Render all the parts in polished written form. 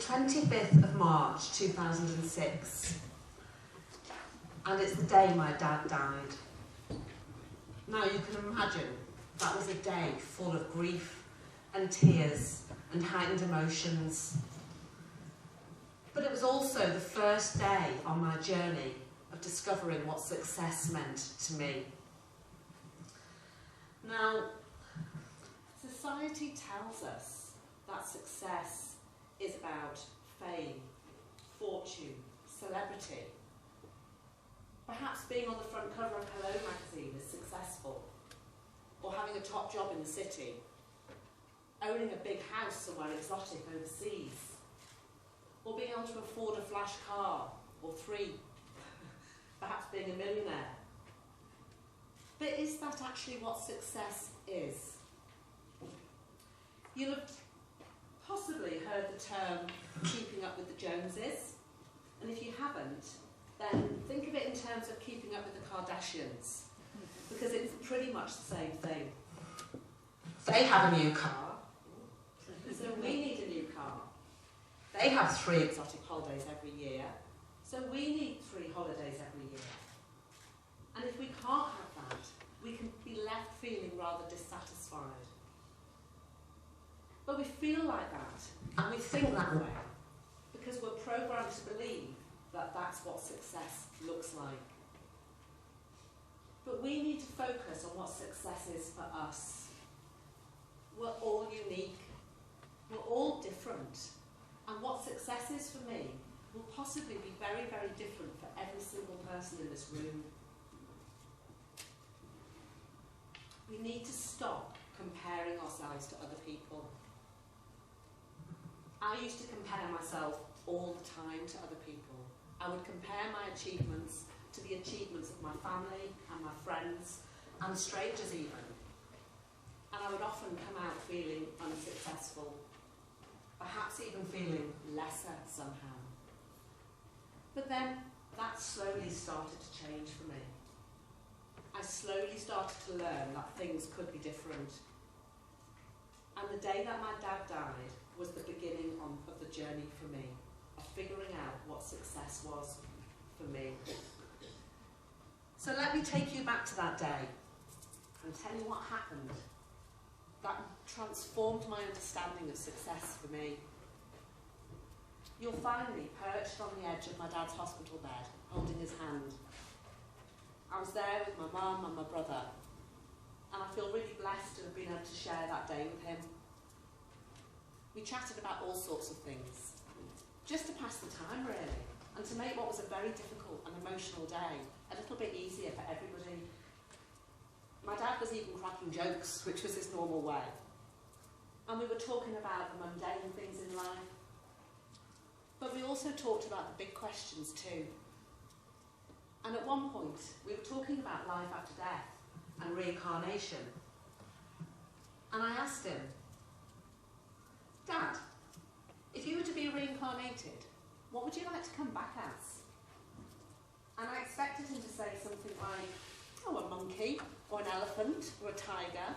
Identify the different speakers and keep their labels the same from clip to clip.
Speaker 1: 25th of March 2006, and it's the day my dad died. Now you can imagine that was a day full of grief and tears and heightened emotions. But it was also the first day on my journey of discovering what success meant to me. Now, society tells us that success is about fame, fortune, celebrity. Perhaps being on the front cover of Hello magazine is successful, or having a top job in the city, owning a big house somewhere exotic overseas, or being able to afford a flash car, or 3, perhaps being a millionaire. But is that actually what success is? You'll have possibly heard the term keeping up with the Joneses, and if you haven't, then think of it in terms of keeping up with the Kardashians, because it's pretty much the same thing. They have a new car, so we need a new car. They have 3 exotic holidays every year, so we need 3 holidays every year. And if we can't have that, we can be left feeling rather dissatisfied. But we feel like that, and we think that way, because we're programmed to believe that that's what success looks like. But we need to focus on what success is for us. We're all unique. We're all different. And what success is for me will possibly be very, very different for every single person in this room. We need to stop comparing ourselves to other people. I used to compare myself all the time to other people. I would compare my achievements to the achievements of my family and my friends and strangers even. And I would often come out feeling unsuccessful, perhaps even feeling lesser somehow. But then that slowly started to change for me. I slowly started to learn that things could be different. And the day that my dad died was the beginning of the journey for me, of figuring out what success was for me. So let me take you back to that day and tell you what happened that transformed my understanding of success for me. You'll find me perched on the edge of my dad's hospital bed, holding his hand. I was there with my mum and my brother, and I feel really blessed to have been able to share that day with him. We chatted about all sorts of things, just to pass the time really, and to make what was a very difficult and emotional day a little bit easier for everybody. My dad was even cracking jokes, which was his normal way. And we were talking about the mundane things in life, but we also talked about the big questions too. And at one point, we were talking about life after death and reincarnation. And I asked him, Dad, if you were to be reincarnated, what would you like to come back as? And I expected him to say something like, oh, a monkey, or an elephant, or a tiger.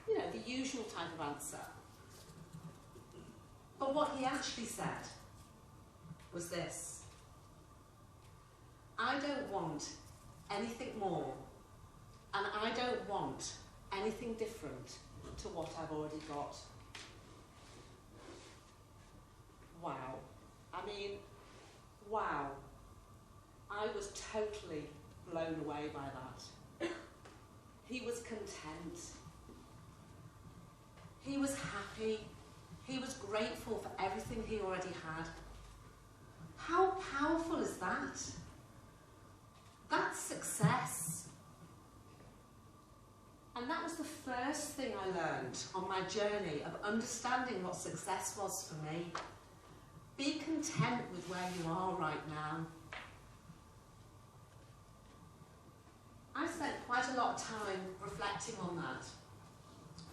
Speaker 1: You know, the usual type of answer. But what he actually said was this: I don't want anything more, and I don't want anything different to what I've already got. Wow. I mean, wow. I was totally blown away by that. He was content. He was happy. He was grateful for everything he already had. How powerful is that? That's success. And that was the first thing I learned on my journey of understanding what success was for me. Be content with where you are right now. I spent quite a lot of time reflecting on that,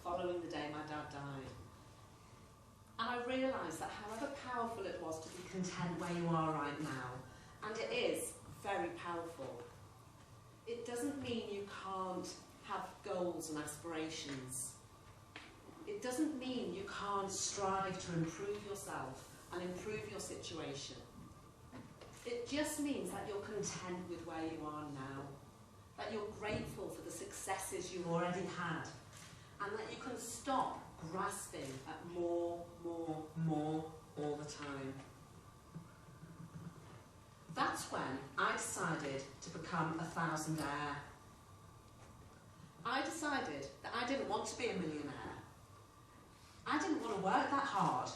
Speaker 1: following the day my dad died. And I realised that however powerful it was to be content where you are right now, and it is very powerful, it doesn't mean you can't have goals and aspirations. It doesn't mean you can't strive to improve yourself and improve your situation. It just means that you're content with where you are now, that you're grateful for the successes you've already had, and that you can stop grasping at more all the time. That's when I decided to become a Thousandaire. I decided that I didn't want to be a millionaire. I didn't want to work that hard.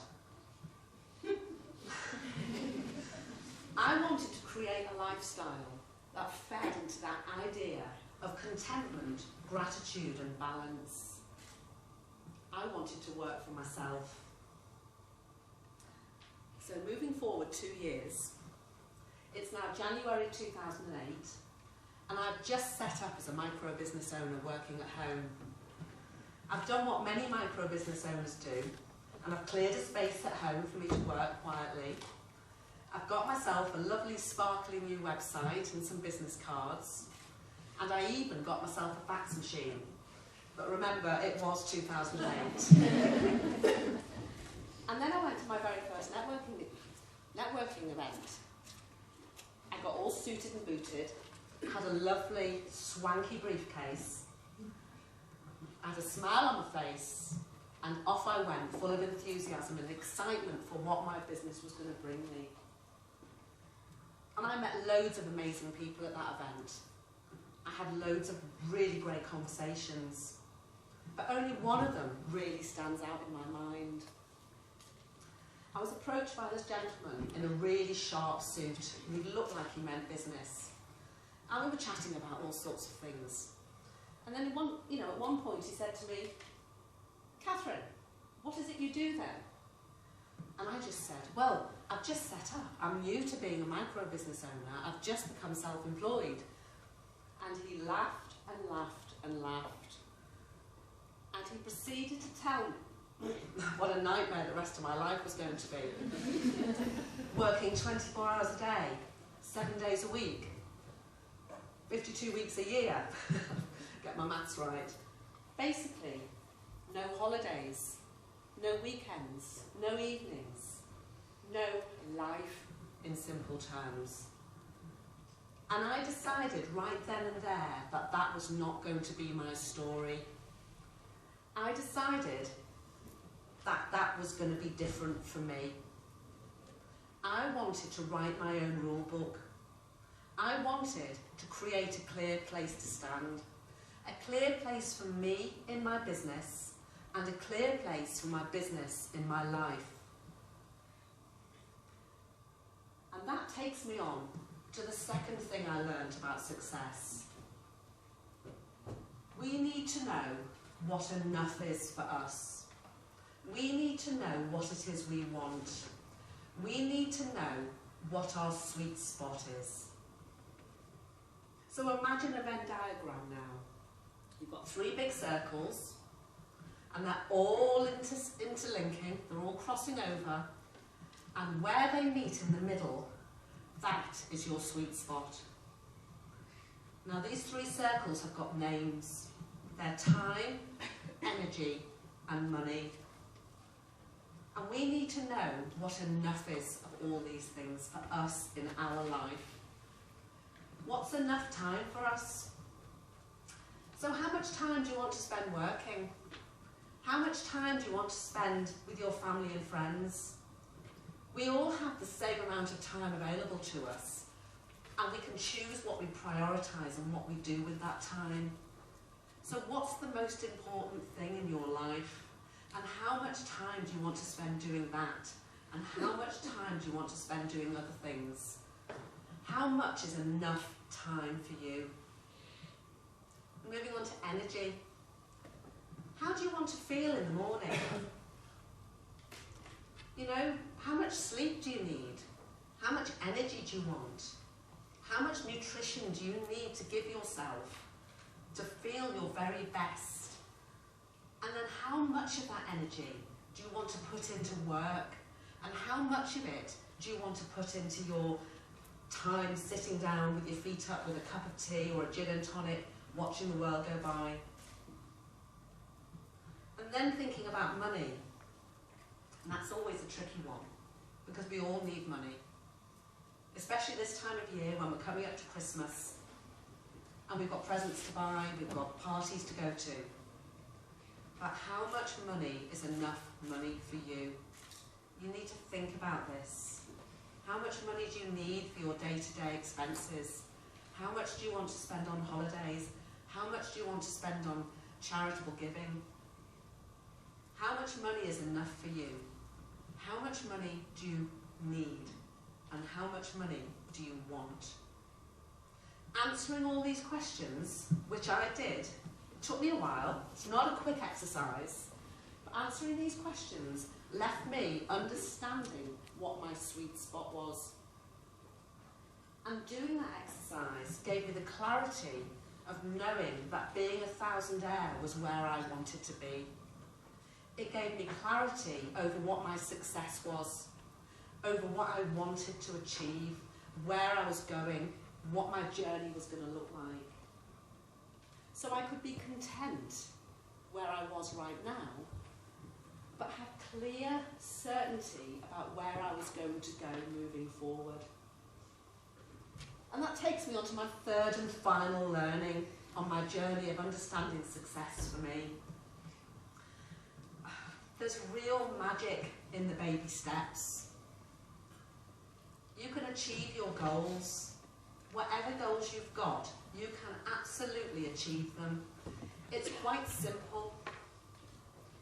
Speaker 1: I wanted to create a lifestyle that fed into that idea of contentment, gratitude and balance. I wanted to work for myself. So moving forward 2 years, it's now January 2008, and I've just set up as a micro-business owner working at home. I've done what many micro-business owners do, and I've cleared a space at home for me to work quietly. I've got myself a lovely sparkling new website and some business cards, and I even got myself a fax machine. But remember, it was 2008. And then I went to my very first networking event. I got all suited and booted, had a lovely swanky briefcase, I had a smile on my face, and off I went, full of enthusiasm and excitement for what my business was going to bring me. And I met loads of amazing people at that event. I had loads of really great conversations, but only one of them really stands out in my mind. I was approached by this gentleman in a really sharp suit, and he looked like he meant business. And we were chatting about all sorts of things. And then at one point he said to me, "Catherine, what is it you do then?" And I just said, "Well, I've just set up. I'm new to being a micro-business owner. I've just become self-employed." And he laughed and laughed and laughed. And he proceeded to tell me what a nightmare the rest of my life was going to be. Working 24 hours a day, 7 days a week, 52 weeks a year. Get my maths right. Basically, no holidays, no weekends, no evenings, no life in simple terms. And I decided right then and there that that was not going to be my story. I decided that that was going to be different for me. I wanted to write my own rule book. I wanted to create a clear place to stand, a clear place for me in my business, and a clear place for my business in my life. And that takes me on to the second thing I learned about success. We need to know what enough is for us. We need to know what it is we want. We need to know what our sweet spot is. So imagine a Venn diagram now. You've got 3 big circles, and they're all interlinking, they're all crossing over, and where they meet in the middle, that is your sweet spot. Now these 3 circles have got names. They're time, energy, and money. And we need to know what enough is of all these things for us in our life. What's enough time for us? So how much time do you want to spend working? How much time do you want to spend with your family and friends? We all have the same amount of time available to us, and we can choose what we prioritise and what we do with that time. So what's the most important thing in your life? And how much time do you want to spend doing that? And how much time do you want to spend doing other things? How much is enough time for you? Moving on to energy. How do you want to feel in the morning? You know, how much sleep do you need? How much energy do you want? How much nutrition do you need to give yourself to feel your very best? And then how much of that energy do you want to put into work? And how much of it do you want to put into your time sitting down with your feet up with a cup of tea or a gin and tonic, watching the world go by? And then thinking about money, and that's always a tricky one. because we all need money. Especially this time of year when we're coming up to Christmas and we've got presents to buy, we've got parties to go to. But how much money is enough money for you? You need to think about this. How much money do you need for your day-to-day expenses? How much do you want to spend on holidays? How much do you want to spend on charitable giving? How much money is enough for you? How much money do you need? And how much money do you want? Answering all these questions, which I did, it took me a while, it's not a quick exercise, but answering these questions left me understanding what my sweet spot was. And doing that exercise gave me the clarity of knowing that being a Thousandaire was where I wanted to be. It gave me clarity over what my success was, over what I wanted to achieve, where I was going, what my journey was going to look like. So I could be content where I was right now, but have clear certainty about where I was going to go moving forward. And that takes me on to my third and final learning on my journey of understanding success for me. There's real magic in the baby steps. You can achieve your goals. Whatever goals you've got, you can absolutely achieve them. It's quite simple.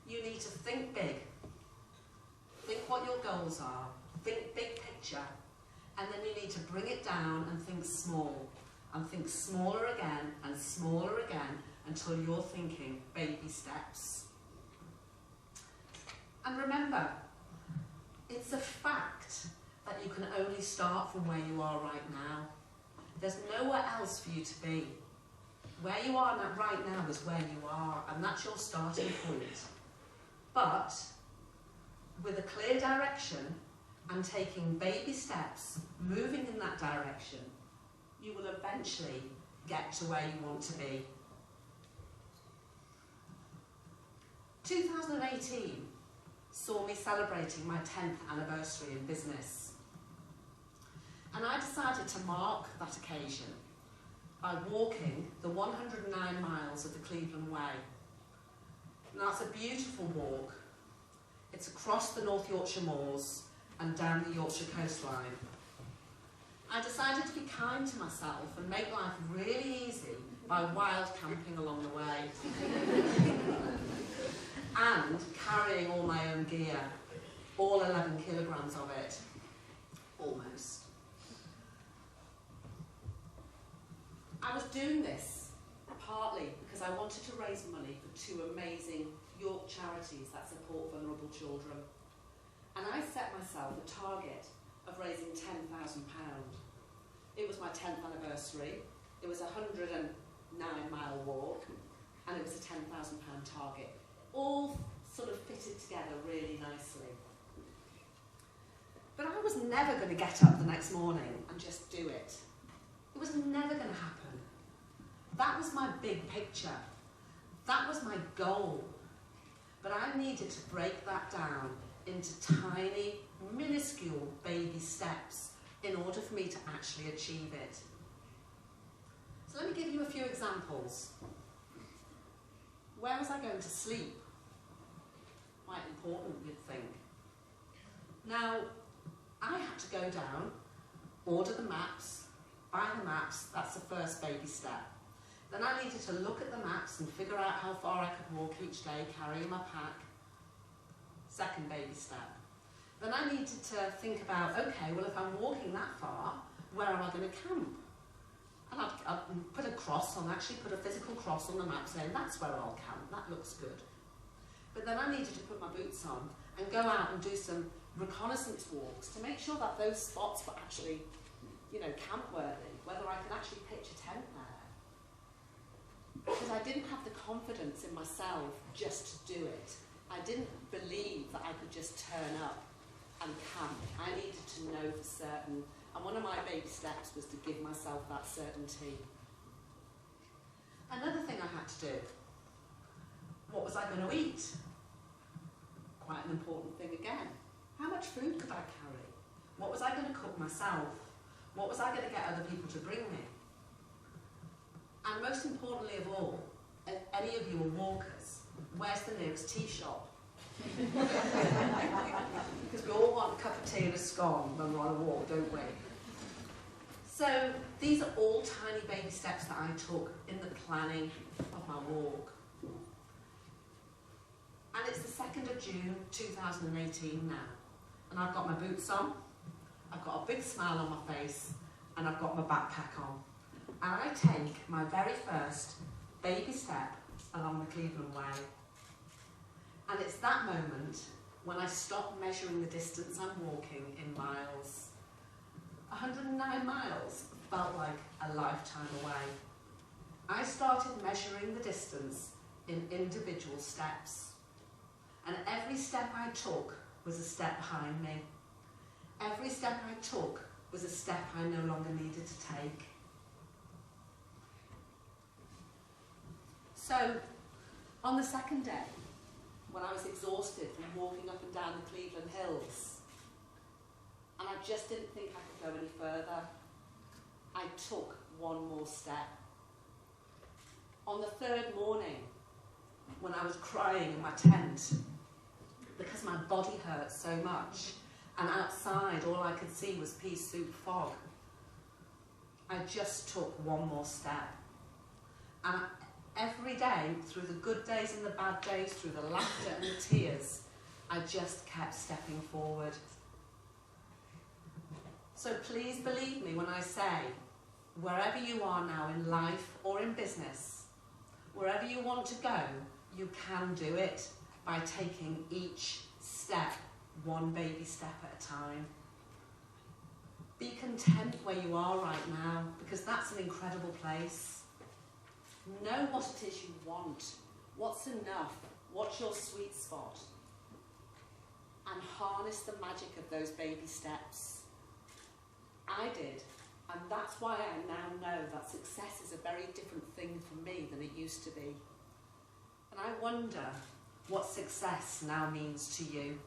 Speaker 1: You need to think big. Think what your goals are. Think big picture. And then you need to bring it down and think small. And think smaller again and smaller again until you're thinking baby steps. And remember, it's a fact that you can only start from where you are right now. There's nowhere else for you to be. Where you are right now is where you are, and that's your starting point. But with a clear direction and taking baby steps, moving in that direction, you will eventually get to where you want to be. 2018 saw me celebrating my 10th anniversary in business. And I decided to mark that occasion by walking the 109 miles of the Cleveland Way. Now, it's a beautiful walk. It's across the North Yorkshire moors and down the Yorkshire coastline. I decided to be kind to myself and make life really easy by wild camping along the way. And carrying all my own gear, all 11 kilograms of it, almost. I was doing this partly because I wanted to raise money for two amazing York charities that support vulnerable children. And I set myself a target of raising £10,000. It was my 10th anniversary, it was a 109-mile walk, and it was a £10,000 target. All sort of fitted together really nicely. But I was never going to get up the next morning and just do it. It was never going to happen. That was my big picture. That was my goal. But I needed to break that down into tiny, minuscule baby steps in order for me to actually achieve it. So let me give you a few examples. Where was I going to sleep? Quite important, you'd think. Now, I had to go down, order the maps, buy the maps, that's the first baby step. Then I needed to look at the maps and figure out how far I could walk each day, carrying my pack. Second baby step. Then I needed to think about, okay, well if I'm walking that far, where am I going to camp? And I'd put a cross on, actually put a physical cross on the map saying that's where I'll camp, that looks good. But then I needed to put my boots on and go out and do some reconnaissance walks to make sure that those spots were actually, you know, camp-worthy, whether I could actually pitch a tent there. Because I didn't have the confidence in myself just to do it. I didn't believe that I could just turn up and camp. I needed to know for certain. And one of my baby steps was to give myself that certainty. Another thing I had to do, what was I going to eat? Quite an important thing again. How much food could I carry? What was I going to cook myself? What was I going to get other people to bring me? And most importantly of all, if any of you are walkers, where's the nearest tea shop? Because we all want a cup of tea and a scone when we're on a walk, don't we? So these are all tiny baby steps that I took in the planning of my walk. And it's the 2nd of June 2018 now. And I've got my boots on, I've got a big smile on my face, and I've got my backpack on. And I take my very first baby step along the Cleveland Way. And it's that moment when I stop measuring the distance I'm walking in miles. 109 miles felt like a lifetime away. I started measuring the distance in individual steps. And every step I took was a step behind me. Every step I took was a step I no longer needed to take. So, on the second day, when I was exhausted from walking up and down the Cleveland Hills, and I just didn't think I could go any further, I took one more step. On the 3rd morning, when I was crying in my tent, because my body hurt so much, and outside all I could see was pea soup fog, I just took one more step. And every day, through the good days and the bad days, through the laughter and the tears, I just kept stepping forward. So please believe me when I say, wherever you are now in life or in business, wherever you want to go, you can do it by taking each step, one baby step at a time. Be content where you are right now, because that's an incredible place. Know what it is you want, what's enough, what's your sweet spot, and harness the magic of those baby steps. I did, and that's why I now know that success is a very different thing for me than it used to be. And I wonder what success now means to you.